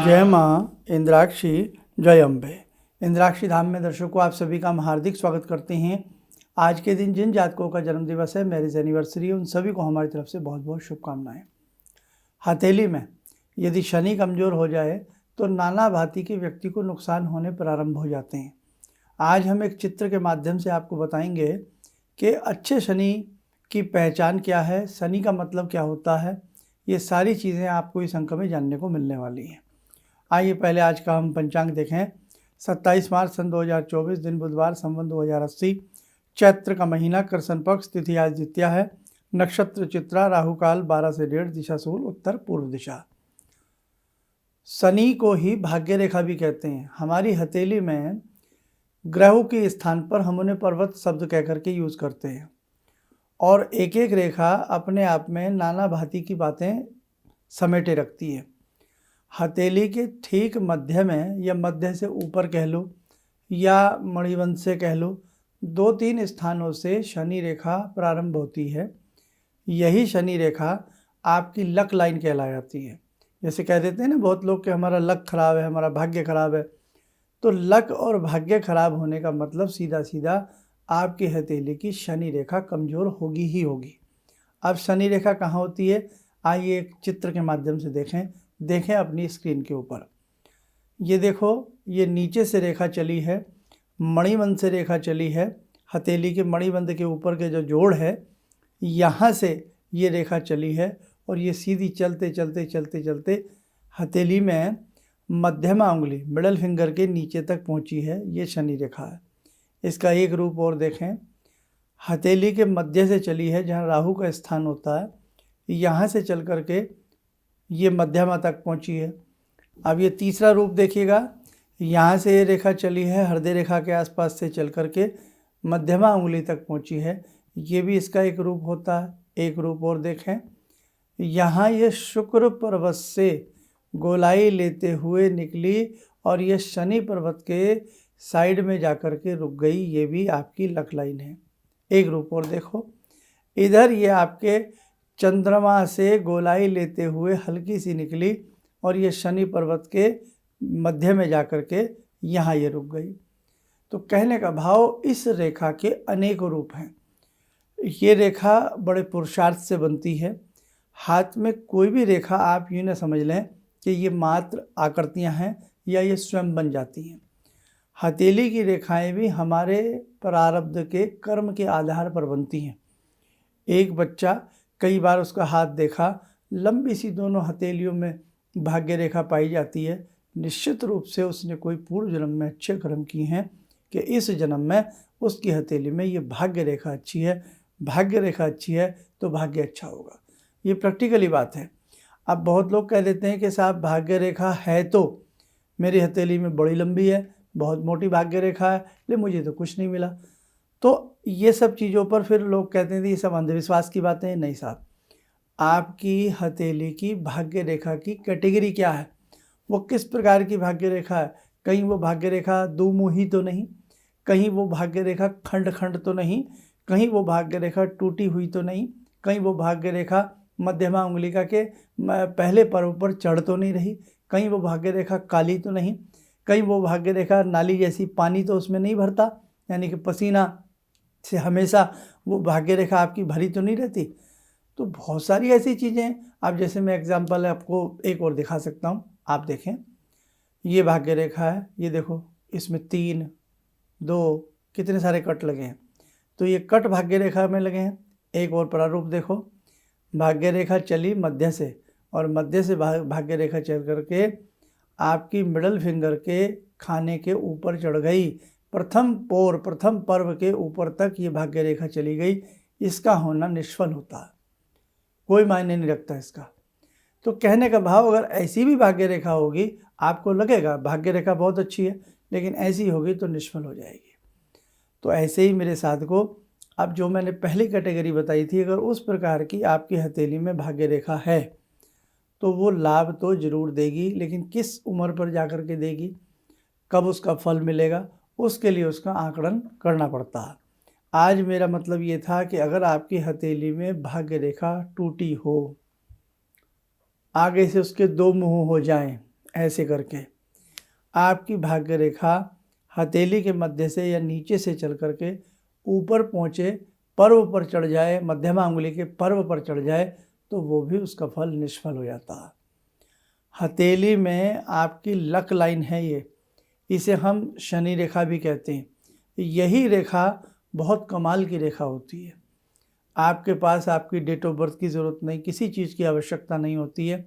जय माँ इंद्राक्षी, जय अम्बे। इंद्राक्षी धाम में दर्शकों आप सभी का हम हार्दिक स्वागत करते हैं। आज के दिन जिन जातकों का जन्म दिवस है, मैरिज एनिवर्सरी है, उन सभी को हमारी तरफ से बहुत बहुत शुभकामनाएं। हथेली में यदि शनि कमज़ोर हो जाए तो नाना भांति के व्यक्ति को नुकसान होने प्रारंभ हो जाते हैं। आज हम एक चित्र के माध्यम से आपको बताएंगे कि अच्छे शनि की पहचान क्या है, शनि का मतलब क्या होता है। ये सारी चीज़ें आपको इस अंक में जानने को मिलने वाली हैं। आइए पहले आज का हम पंचांग देखें। 27 मार्च सन 2024, दिन बुधवार, संवत 2080, चैत्र का महीना, कृष्ण पक्ष, तिथि आज द्वितीया है, नक्षत्र चित्रा, राहु काल 12 से 1:30, दिशा सूल उत्तर पूर्व दिशा। शनि को ही भाग्य रेखा भी कहते हैं। हमारी हथेली में ग्रहों के स्थान पर हम उन्हें पर्वत शब्द कह करके यूज़ करते हैं, और एक एक रेखा अपने आप में नाना भांति की बातें समेटे रखती है। हथेली के ठीक मध्य में या मध्य से ऊपर कह लो या मणिबंध से कह लो, 2-3 स्थानों से शनि रेखा प्रारंभ होती है। यही शनि रेखा आपकी लक लाइन कहला जाती है। जैसे कह देते हैं ना बहुत लोग कि हमारा लक खराब है, हमारा भाग्य खराब है। तो लक और भाग्य खराब होने का मतलब सीधा सीधा आपकी हथेली की शनि रेखा कमज़ोर होगी ही होगी। अब शनि रेखा कहाँ होती है, आइए एक चित्र के माध्यम से देखें अपनी स्क्रीन के ऊपर। ये देखो, ये नीचे से रेखा चली है, मणिबंध से रेखा चली है। हथेली के मणिबंध के ऊपर के जो जोड़ है, यहाँ से ये रेखा चली है और ये सीधी चलते चलते चलते चलते हथेली में मध्यमा उंगली, मिडल फिंगर के नीचे तक पहुँची है। ये शनि रेखा है। इसका एक रूप और देखें। हथेली के मध्य से चली है, जहाँ राहु का स्थान होता है, यहाँ से चल करके ये मध्यमा तक पहुंची है। अब ये तीसरा रूप देखिएगा। यहाँ से ये रेखा चली है, हृदय रेखा के आसपास से चल करके मध्यमा उंगली तक पहुंची है। ये भी इसका एक रूप होता है। एक रूप और देखें। यहाँ ये शुक्र पर्वत से गोलाई लेते हुए निकली और ये शनि पर्वत के साइड में जाकर के रुक गई। ये भी आपकी लक लाइन है। एक रूप और देखो। इधर ये आपके चंद्रमा से गोलाई लेते हुए हल्की सी निकली और ये शनि पर्वत के मध्य में जाकर के यहाँ ये रुक गई। तो कहने का भाव, इस रेखा के अनेक रूप हैं। ये रेखा बड़े पुरुषार्थ से बनती है। हाथ में कोई भी रेखा आप यूँ न समझ लें कि ये मात्र आकृतियाँ हैं या ये स्वयं बन जाती हैं। हथेली की रेखाएं भी हमारे प्रारब्ध के कर्म के आधार पर बनती हैं। एक बच्चा, कई बार उसका हाथ देखा, लंबी सी दोनों हथेलियों में भाग्य रेखा पाई जाती है। निश्चित रूप से उसने कोई पूर्व जन्म में अच्छे कर्म किए हैं कि इस जन्म में उसकी हथेली में ये भाग्य रेखा अच्छी है। भाग्य रेखा अच्छी है तो भाग्य अच्छा होगा। ये प्रैक्टिकली बात है। अब बहुत लोग कह देते हैं कि साहब भाग्य रेखा है तो मेरी हथेली में बड़ी लंबी है, बहुत मोटी भाग्य रेखा है, लेकिन मुझे तो कुछ नहीं मिला। तो ये सब चीज़ों पर फिर लोग कहते हैं कि ये सब अंधविश्वास की बातें हैं। नहीं साहब, आपकी हथेली की भाग्य रेखा की कैटेगरी क्या है, वो किस प्रकार की भाग्य रेखा है। कहीं वो भाग्य रेखा दुमुही तो नहीं, कहीं वो भाग्य रेखा खंड खंड तो नहीं, कहीं वो भाग्य रेखा टूटी हुई तो नहीं, कहीं वो भाग्य रेखा मध्यमा उंगलिका के पहले पर्व पर चढ़ तो नहीं रही, कहीं वो भाग्य रेखा काली तो नहीं, कहीं वो भाग्य रेखा नाली जैसी पानी तो उसमें नहीं भरता, यानी कि पसीना से हमेशा वो भाग्य रेखा आपकी भरी तो नहीं रहती। तो बहुत सारी ऐसी चीज़ें हैं। अब जैसे मैं एग्जांपल आपको एक और दिखा सकता हूँ। आप देखें, ये भाग्य रेखा है, ये देखो, इसमें 3, 2 कितने सारे कट लगे हैं। तो ये कट भाग्य रेखा में लगे हैं। एक और प्रारूप देखो, भाग्य रेखा चली मध्य से और मध्य से भाग्य रेखा चल करके आपकी मिडल फिंगर के खाने के ऊपर चढ़ गई। प्रथम पर्व के ऊपर तक ये भाग्य रेखा चली गई। इसका होना निष्फल होता है, कोई मायने नहीं रखता इसका। तो कहने का भाव, अगर ऐसी भी भाग्य रेखा होगी, आपको लगेगा भाग्य रेखा बहुत अच्छी है, लेकिन ऐसी होगी तो निष्फल हो जाएगी। तो ऐसे ही मेरे साथ को, अब जो मैंने पहली कैटेगरी बताई थी, अगर उस प्रकार की आपकी हथेली में भाग्य रेखा है तो वो लाभ तो ज़रूर देगी, लेकिन किस उम्र पर जाकर के देगी, कब उसका फल मिलेगा, उसके लिए उसका आकलन करना पड़ता है। आज मेरा मतलब ये था कि अगर आपकी हथेली में भाग्य रेखा टूटी हो, आगे से उसके 2 मुंह हो जाएं, ऐसे करके आपकी भाग्य रेखा हथेली के मध्य से या नीचे से चल करके ऊपर पहुँचे, पर्व पर चढ़ जाए, मध्यमा अंगुली के पर्व पर चढ़ जाए, तो वो भी उसका फल निष्फल हो जाता है। हथेली में आपकी लक लाइन है ये, इसे हम शनि रेखा भी कहते हैं। यही रेखा बहुत कमाल की रेखा होती है। आपके पास आपकी डेट ऑफ बर्थ की ज़रूरत नहीं, किसी चीज़ की आवश्यकता नहीं होती है।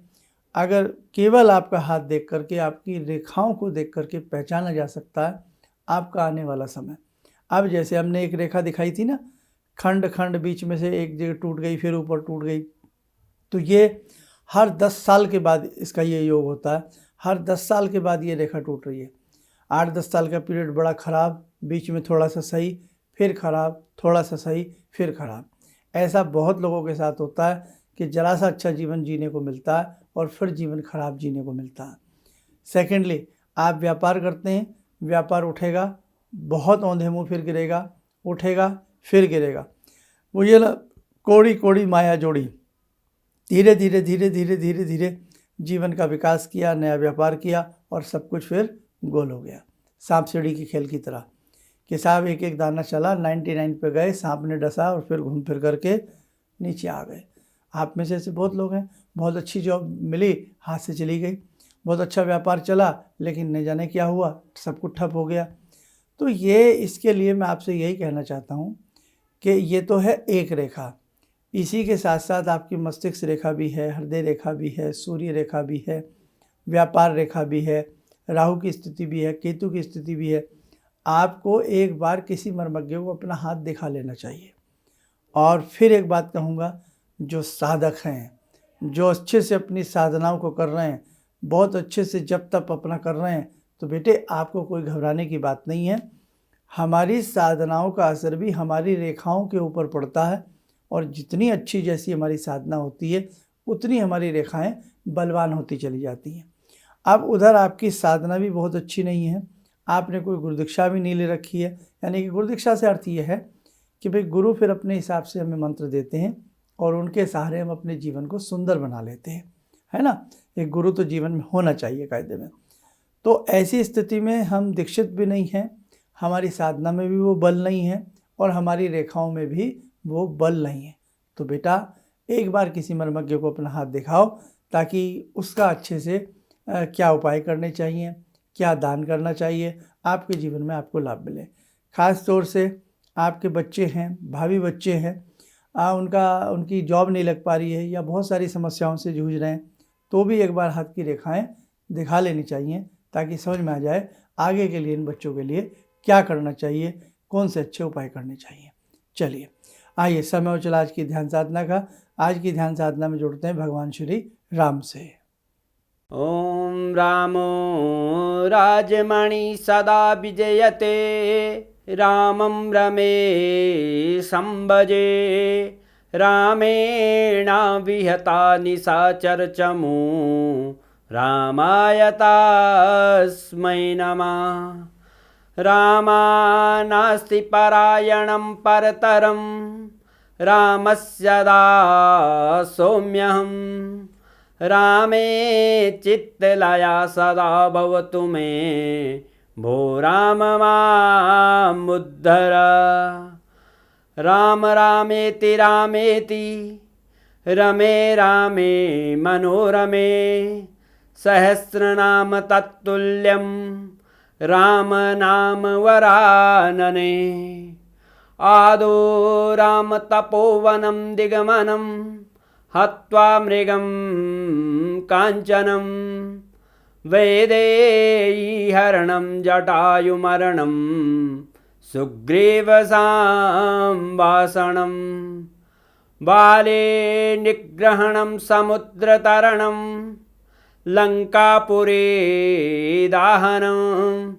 अगर केवल आपका हाथ देख करके, आपकी रेखाओं को देख करके पहचाना जा सकता है आपका आने वाला समय। अब जैसे हमने एक रेखा दिखाई थी ना, खंड खंड बीच में से एक जगह टूट गई, फिर ऊपर टूट गई, तो ये हर 10 साल के बाद इसका ये योग होता है। हर 10 साल के बाद ये रेखा टूट रही है। 8-10 साल का पीरियड बड़ा ख़राब, बीच में थोड़ा सा सही, फिर ख़राब, थोड़ा सा सही, फिर ख़राब। ऐसा बहुत लोगों के साथ होता है कि जरा सा अच्छा जीवन जीने को मिलता है और फिर जीवन खराब जीने को मिलता है। सेकेंडली, आप व्यापार करते हैं, व्यापार उठेगा, बहुत औंधे मुँह फिर गिरेगा, उठेगा फिर गिरेगा। वो ये ना कोड़ी कोड़ी माया जोड़ी, धीरे धीरे धीरे धीरे धीरे धीरे जीवन का विकास किया, नया व्यापार किया और सब कुछ फिर गोल हो गया। सांप सीढ़ी के खेल की तरह कि साहब एक एक दाना चला, 99 पे गए, सांप ने डसा और फिर घूम फिर करके नीचे आ गए। आप में से ऐसे बहुत लोग हैं, बहुत अच्छी जॉब मिली, हाथ से चली गई, बहुत अच्छा व्यापार चला, लेकिन न जाने क्या हुआ, सब कुछ ठप हो गया। तो ये इसके लिए मैं आपसे यही कहना चाहता हूँ कि ये तो है एक रेखा, इसी के साथ साथ आपकी मस्तिष्क रेखा भी है, हृदय रेखा भी है, सूर्य रेखा भी है, व्यापार रेखा भी है, राहु की स्थिति भी है, केतु की स्थिति भी है। आपको एक बार किसी मर्मज्ञ को अपना हाथ दिखा लेना चाहिए। और फिर एक बात कहूँगा, जो साधक हैं, जो अच्छे से अपनी साधनाओं को कर रहे हैं, बहुत अच्छे से जप तप अपना कर रहे हैं, तो बेटे आपको कोई घबराने की बात नहीं है। हमारी साधनाओं का असर भी हमारी रेखाओं के ऊपर पड़ता है, और जितनी अच्छी जैसी हमारी साधना होती है उतनी हमारी रेखाएं बलवान होती चली जाती हैं। अब उधर आपकी साधना भी बहुत अच्छी नहीं है, आपने कोई गुरुदीक्षा भी नहीं ले रखी है। यानी कि गुरुदीक्षा से अर्थ ये है कि भाई गुरु फिर अपने हिसाब से हमें मंत्र देते हैं और उनके सहारे हम अपने जीवन को सुंदर बना लेते हैं, है ना। एक गुरु तो जीवन में होना चाहिए कायदे में। तो ऐसी स्थिति में हम दीक्षित भी नहीं हैं, हमारी साधना में भी वो बल नहीं है और हमारी रेखाओं में भी वो बल नहीं है। तो बेटा एक बार किसी मर्मज्ञ को अपना हाथ दिखाओ, ताकि उसका अच्छे से क्या उपाय करने चाहिए, क्या दान करना चाहिए, आपके जीवन में आपको लाभ मिले। ख़ास तौर से आपके बच्चे हैं, भावी बच्चे हैं, उनकी जॉब नहीं लग पा रही है या बहुत सारी समस्याओं से जूझ रहे हैं, तो भी एक बार हाथ की रेखाएं दिखा लेनी चाहिए, ताकि समझ में आ जाए आगे के लिए इन बच्चों के लिए क्या करना चाहिए, कौन से अच्छे उपाय करने चाहिए। चलिए आइए, समय हो चला आज की ध्यान साधना का। आज की ध्यान साधना में जुड़ते हैं भगवान श्री राम से। ॐ रामो राजमणि सदा विजयते, रामं रमे संभजे, रामेण विहता निशाचरचमू, रामाय तस्मै नमः। रामानास्ति परायणं परतरं, रामस्य दासोऽम्यहम्। रामे चित्तलया सदा भवतु मे, भो राम मामुद्धर। राम रामेति रामेति, रमे रामे मनोरमे, सहस्रनाम तत्तुल्यं, राम नाम वरानने। आदो राम तपोवनं दिगमनं, हत्वा मृगं काञ्चनं, वैदेहीहरणं जटायुमरणं, सुग्रीवसंवासनं, बाले निग्रहणं समुद्रतरणं, लङ्कापुरे दाहनं,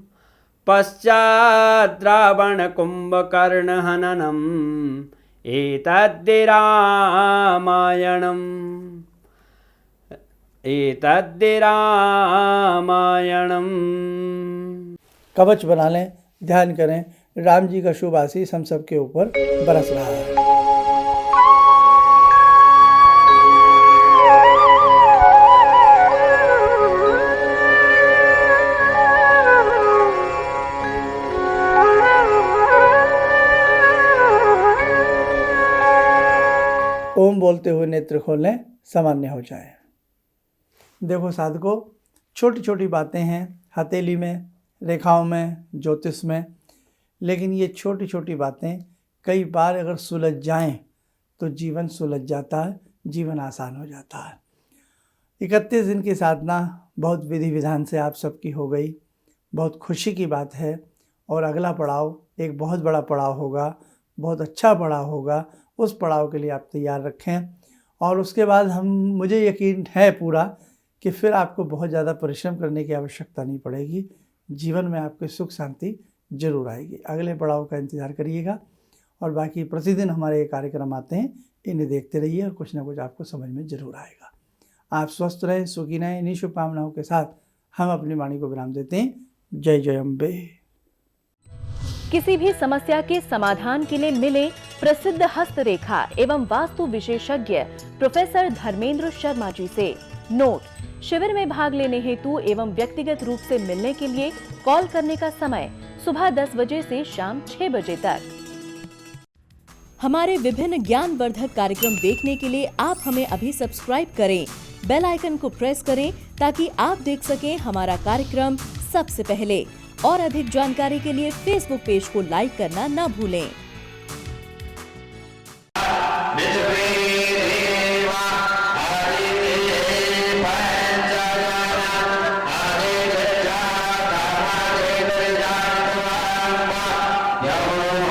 पश्चात् रावणकुम्भकर्णहननम्, एतद्धि रामायणम्। कवच बना लें, ध्यान करें, राम जी का शुभ आशीष हम सबके ऊपर बरस रहा है। बोलते हुए नेत्र खोलें, सामान्य हो जाए। देखो साधकों, छोटी छोटी बातें हैं हथेली में, रेखाओं में, ज्योतिष में, लेकिन ये छोटी छोटी बातें कई बार अगर सुलझ जाएं तो जीवन सुलझ जाता है, जीवन आसान हो जाता है। 31 दिन की साधना बहुत विधि विधान से आप सबकी हो गई, बहुत खुशी की बात है। और अगला पड़ाव एक बहुत बड़ा पड़ाव होगा, बहुत अच्छा पड़ाव होगा। उस पड़ाव के लिए आप तैयार रखें, और उसके बाद मुझे यकीन है पूरा कि फिर आपको बहुत ज़्यादा परिश्रम करने की आवश्यकता नहीं पड़ेगी। जीवन में आपके सुख शांति जरूर आएगी। अगले पड़ाव का इंतज़ार करिएगा, और बाकी प्रतिदिन हमारे ये कार्यक्रम आते हैं, इन्हें देखते रहिए और कुछ ना कुछ आपको समझ में जरूर आएगा। आप स्वस्थ रहें, सुखी रहें। इन्हीं शुभकामनाओं के साथ हम अपनी वाणी को विराम देते हैं। जय जय अम्बे। किसी भी समस्या के समाधान के लिए मिले प्रसिद्ध हस्तरेखा एवं वास्तु विशेषज्ञ प्रोफेसर धर्मेंद्र शर्मा जी से। नोट: शिविर में भाग लेने हेतु एवं व्यक्तिगत रूप से मिलने के लिए कॉल करने का समय सुबह 10 बजे से शाम 6 बजे तक। हमारे विभिन्न ज्ञानवर्धक कार्यक्रम देखने के लिए आप हमें अभी सब्सक्राइब करें, बेल आइकन को प्रेस करें ताकि आप देख सकें हमारा कार्यक्रम सबसे पहले। और अधिक जानकारी के लिए फेसबुक पेज को लाइक करना न भूलें। Yeah.